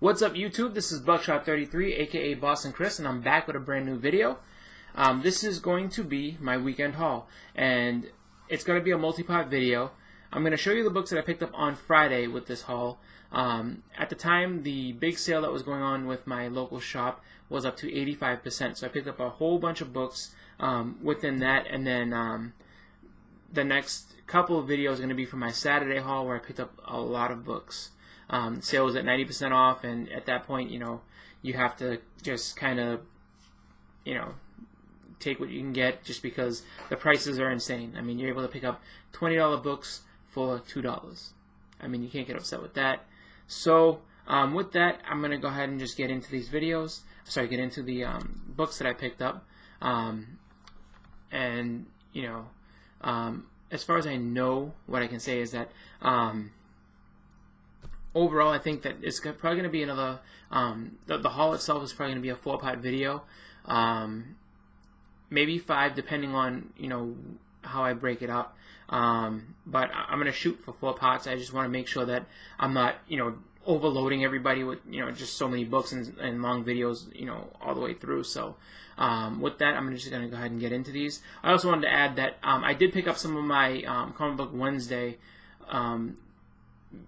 What's up, YouTube? This is Buckshot33, aka Boston Chris, and I'm back with a brand new video. This is going to be my weekend haul, and it's going to be a multi-part video. I'm going to show you the books that I picked up on Friday with this haul. At the time, the big sale that was going on with my local shop was up to 85%, so I picked up a whole bunch of books within that, and then the next couple of videos are going to be for my Saturday haul, where I picked up a lot of books. The sale was at 90% off, and at that point, you have to just kind of, take what you can get, just because the prices are insane. I mean, you're able to pick up $20 books for $2. I mean, you can't get upset with that. So, with that, I'm going to go ahead and just get into these videos. Sorry, get into the books that I picked up. As far as I know, what I can say is that overall, I think that it's probably going to be another, the haul itself is probably going to be a 4-part video, maybe 5, depending on, how I break it up, but I'm going to shoot for 4 parts. I just want to make sure that I'm not, overloading everybody with, just so many books and long videos, all the way through. So, with that, I'm just going to go ahead and get into these. I also wanted to add that I did pick up some of my Comic Book Wednesday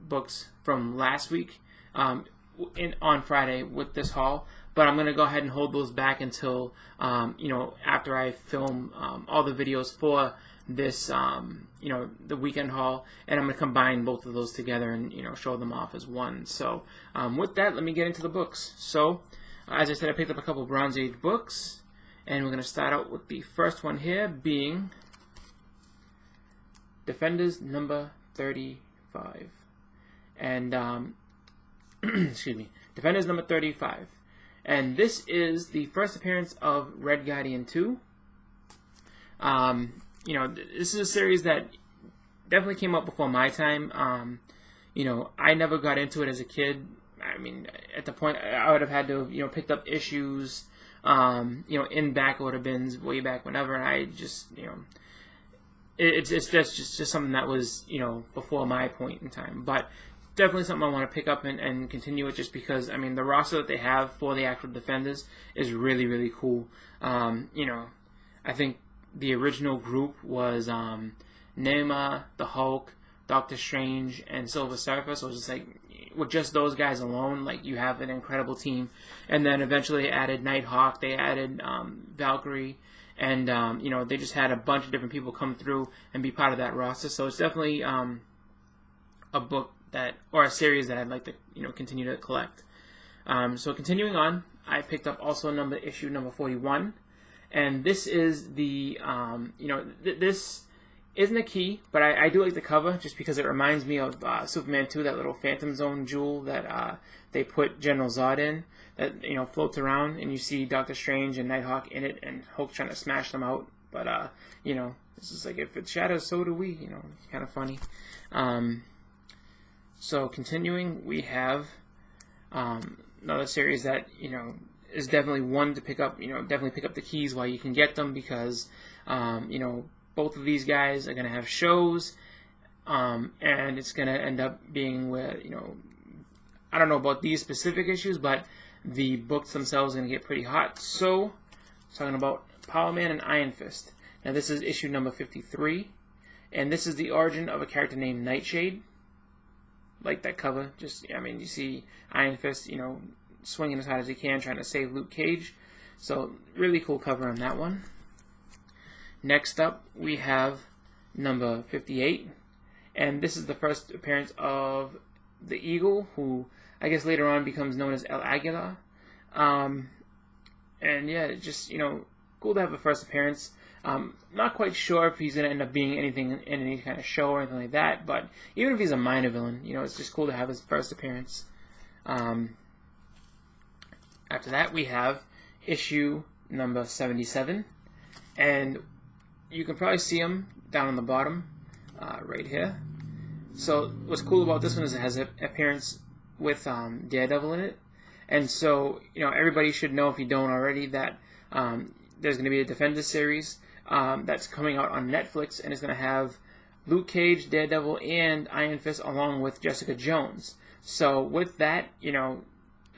books from last week on Friday with this haul, but I'm going to go ahead and hold those back until after I film all the videos for this the weekend haul, and I'm going to combine both of those together and show them off as one. So with that, let me get into the books. So as I said, I picked up a couple Bronze Age books, and we're going to start out with the first one here being Defenders number 35. And excuse me, Defenders number 35, and this is the first appearance of Red Guardian 2. This is a series that definitely came up before my time. I never got into it as a kid. I mean, at the point I would have had to have picked up issues in back order bins way back whenever, and I just it's just something that was before my point in time, but definitely something I want to pick up and continue it, just because, I mean, the roster that they have for the actual Defenders is really, really cool. I think the original group was Neymar, the Hulk, Doctor Strange, and Silver Surfer, so it's just like, with just those guys alone, like, you have an incredible team. And then eventually they added Nighthawk, they added Valkyrie, and they just had a bunch of different people come through and be part of that roster. So it's definitely a book or a series that I'd like to continue to collect. So continuing on, I picked up also issue number 41, and this is the this isn't a key, but I do like the cover just because it reminds me of Superman 2, that little Phantom Zone jewel that they put General Zod in, that floats around, and you see Doctor Strange and Nighthawk in it, and Hulk trying to smash them out. But this is like, if it shatters, so do we. It's kind of funny. So continuing, we have another series that is definitely one to pick up. Definitely pick up the keys while you can get them, because both of these guys are going to have shows, and it's going to end up being where I don't know about these specific issues, but the books themselves are going to get pretty hot. So talking about Power Man and Iron Fist. Now this is issue number 53, and this is the origin of a character named Nightshade. Like that cover, you see Iron Fist, swinging as hard as he can, trying to save Luke Cage. So, really cool cover on that one. Next up, we have number 58, and this is the first appearance of the Eagle, who I guess later on becomes known as El Aguila. And yeah, it's just, cool to have a first appearance. Not quite sure if he's going to end up being anything in any kind of show or anything like that, but even if he's a minor villain, it's just cool to have his first appearance. After that, we have issue number 77, and you can probably see him down on the bottom, right here. So what's cool about this one is it has an appearance with Daredevil in it, and so everybody should know, if you don't already, that there's going to be a Defenders series that's coming out on Netflix, and it's going to have Luke Cage, Daredevil, and Iron Fist, along with Jessica Jones. So with that,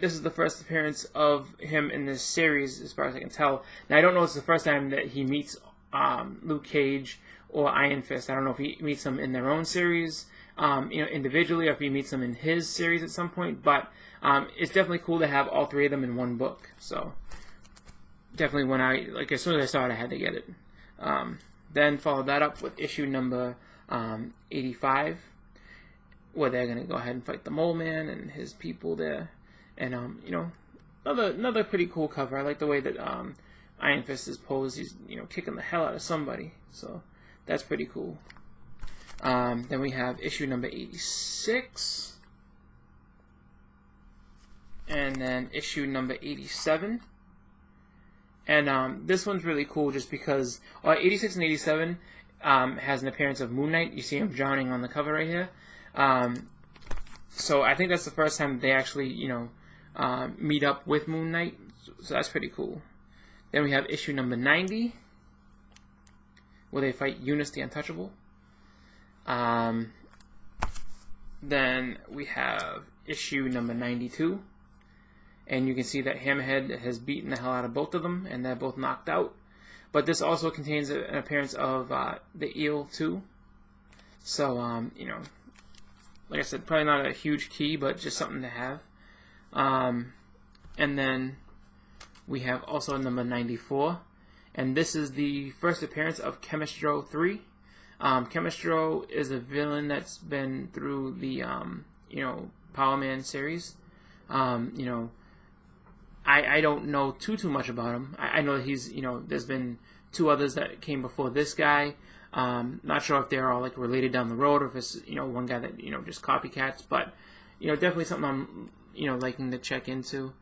this is the first appearance of him in this series, as far as I can tell. Now, I don't know if it's the first time that he meets Luke Cage or Iron Fist. I don't know if he meets them in their own series, individually, or if he meets them in his series at some point. But it's definitely cool to have all three of them in one book. So definitely, as soon as I saw it, I had to get it. Then followed that up with issue number 85, where they're gonna go ahead and fight the Mole Man and his people there, and another pretty cool cover. I like the way that Iron Fist is posed. He's kicking the hell out of somebody, so that's pretty cool. Then we have issue number 86, and then issue number 87. And this one's really cool just because 86 and 87 has an appearance of Moon Knight. You see him drowning on the cover right here. So I think that's the first time they actually, meet up with Moon Knight. So that's pretty cool. Then we have issue number 90, where they fight Eunice the Untouchable. Then we have issue number 92. And you can see that Hammerhead has beaten the hell out of both of them, and they're both knocked out. But this also contains an appearance of the Eel too. So, like I said, probably not a huge key, but just something to have. And then we have also number 94. And this is the first appearance of Chemistro 3. Chemistro is a villain that's been through the, Power Man series. I don't know too much about him. I know that he's, there's been two others that came before this guy. Not sure if they're all like related down the road, or if it's, one guy that, just copycats, but, definitely something I'm, liking to check into.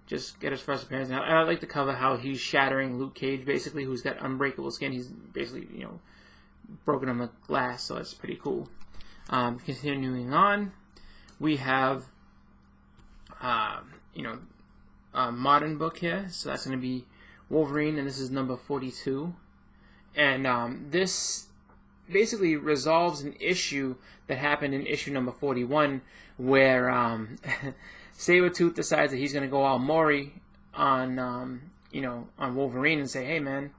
Just get his first appearance. And I like the cover, how he's shattering Luke Cage, basically, who's got unbreakable skin. He's basically, broken him with glass, so it's pretty cool. Continuing on, we have a modern book here, so that's going to be Wolverine, and this is number 42. And this basically resolves an issue that happened in issue number 41, where Sabretooth decides that he's going to go all Maury on on Wolverine and say, "Hey man,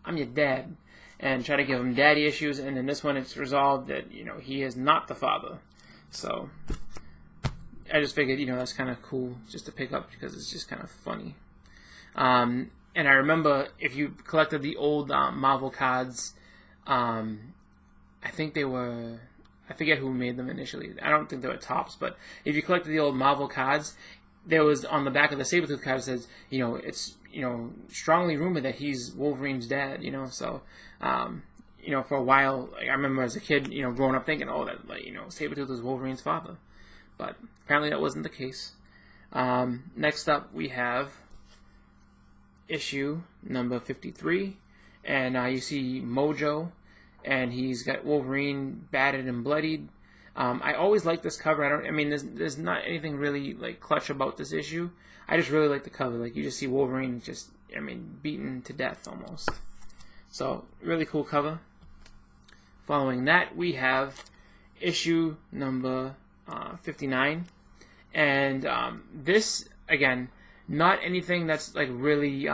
I'm your dad," and try to give him daddy issues. And in this one, it's resolved that he is not the father. So I just figured, that's kind of cool just to pick up because it's just kind of funny. And I remember if you collected the old Marvel cards, I think they were, I forget who made them initially. I don't think they were Topps, but if you collected the old Marvel cards, there was on the back of the Sabretooth card, it says, it's, strongly rumored that he's Wolverine's dad, so, for a while, I remember as a kid, growing up thinking, oh, that, Sabretooth was Wolverine's father. But apparently that wasn't the case. Next up, we have issue number 53. And you see Mojo, and he's got Wolverine battered and bloodied. I always like this cover. There's not anything really clutch about this issue. I just really like the cover. You just see Wolverine beaten to death almost. So, really cool cover. Following that, we have issue number 59, and this, again, not anything that's really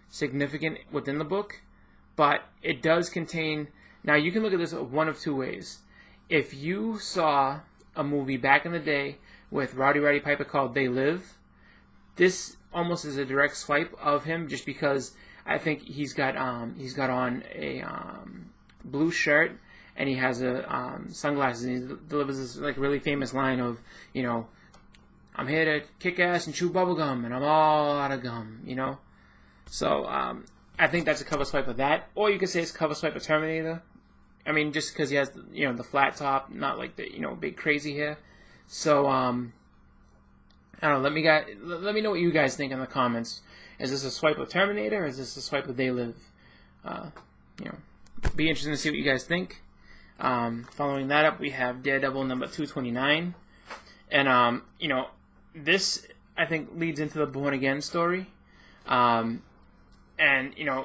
significant within the book, but it does contain. Now you can look at this one of two ways. If you saw a movie back in the day with Rowdy Roddy Piper called They Live, this almost is a direct swipe of him, just because I think he's got on a blue shirt, and he has sunglasses, and he delivers this really famous line of, I'm here to kick ass and chew bubblegum, and I'm all out of gum, So I think that's a cover swipe of that, or you could say it's a cover swipe of Terminator. Just because he has the flat top, not the big crazy hair. So I don't know. Let me know what you guys think in the comments. Is this a swipe of Terminator, or is this a swipe of They Live? Be interesting to see what you guys think. Following that up, we have Daredevil number 229, and this I think leads into the Born Again story. And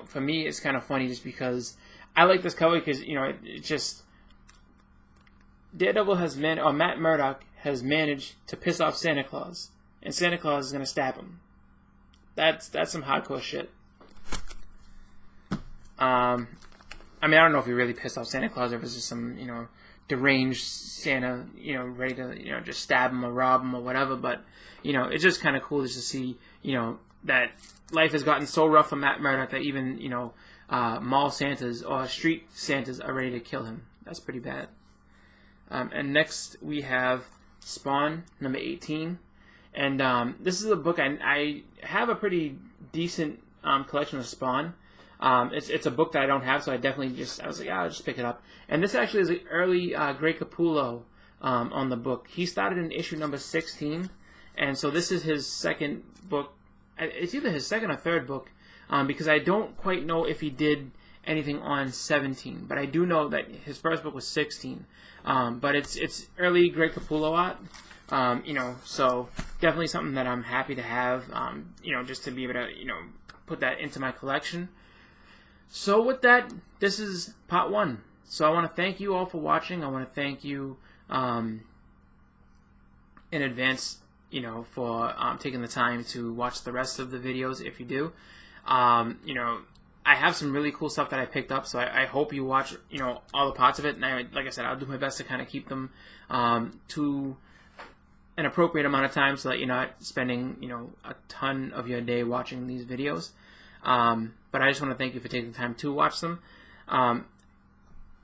for me, it's kind of funny just because I like this cover because it just Daredevil has Matt Murdock has managed to piss off Santa Claus, and Santa Claus is gonna stab him. That's some hardcore shit. I mean, I don't know if he really pissed off Santa Claus, or if it's just some, deranged Santa, ready to, just stab him or rob him or whatever. But, it's just kind of cool just to see, that life has gotten so rough for Matt Murdock that even, mall Santas or street Santas are ready to kill him. That's pretty bad. And next we have Spawn, number 18. And this is a book, I have a pretty decent collection of Spawn. It's a book that I don't have, so I was like, I'll just pick it up. And this actually is the early Greg Capullo on the book. He started in issue number 16, and so this is his second book. It's either his second or third book, because I don't quite know if he did anything on 17, but I do know that his first book was 16. But it's early Greg Capullo art, so definitely something that I'm happy to have, just to be able to, put that into my collection. So with that, this is part 1. So I want to thank you all for watching. I want to thank you in advance, for taking the time to watch the rest of the videos if you do. I have some really cool stuff that I picked up, so I hope you watch, all the parts of it. And like I said, I'll do my best to kind of keep them to an appropriate amount of time so that you're not spending, a ton of your day watching these videos. But I just want to thank you for taking the time to watch them.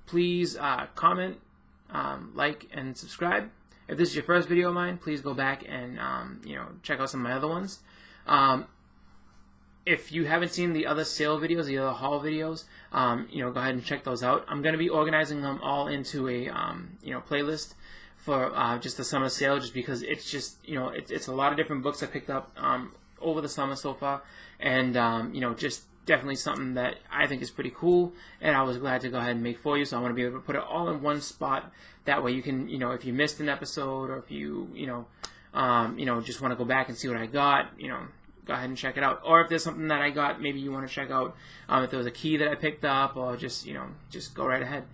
Please comment, like, and subscribe. If this is your first video of mine, please go back and check out some of my other ones. If you haven't seen the other sale videos, the other haul videos, go ahead and check those out. I'm going to be organizing them all into a playlist for just the summer sale, just because it's just it's a lot of different books I picked up over the summer so far, and just definitely something that I think is pretty cool, and I was glad to go ahead and make for you. So I want to be able to put it all in one spot. That way you can, if you missed an episode, or if you just want to go back and see what I got, go ahead and check it out. Or if there's something that I got, maybe you want to check out, if there was a key that I picked up, or just go right ahead.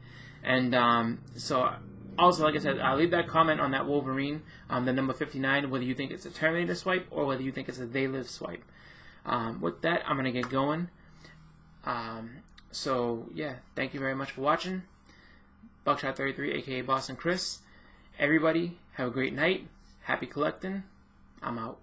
And so also, like I said, I'll leave that comment on that Wolverine, the number 59, whether you think it's a Terminator swipe or whether you think it's a They Live swipe. With that, I'm going to get going. So, yeah, thank you very much for watching. Buckshot33, aka Boston Chris. Everybody, have a great night. Happy collecting. I'm out.